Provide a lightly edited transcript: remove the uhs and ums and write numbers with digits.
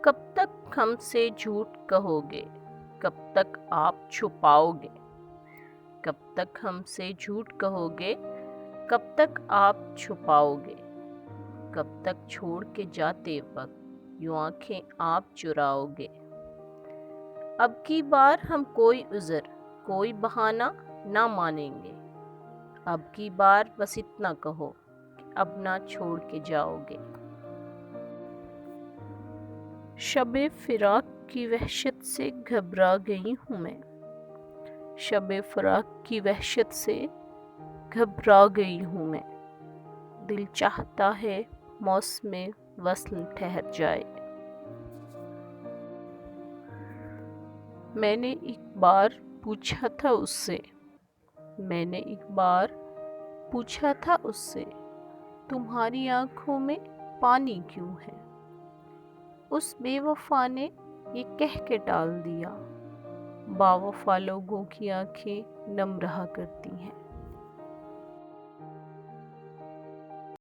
कब तक हमसे झूठ कहोगे, कब तक आप छुपाओगे। कब तक हमसे झूठ कहोगे, कब तक आप छुपाओगे। कब तक छोड़ के जाते वक्त यूं आंखें आप चुराओगे। अब की बार हम कोई उज़र, कोई बहाना ना मानेंगे। अब की बार बस इतना कहो कि अब ना छोड़ के जाओगे। शबे फिराक की वहशत से घबरा गई हूँ मैं। शबे फिराक की वहशत से घबरा गई हूँ मैं। दिल चाहता है मौसमे वस्ल ठहर जाए। मैंने एक बार पूछा था उससे, मैंने एक बार पूछा था उससे, तुम्हारी आंखों में पानी क्यों है। उस बेवफा ने ये कह के टाल दिया, बावफा लोगों की आंखें नम रहा करती हैं।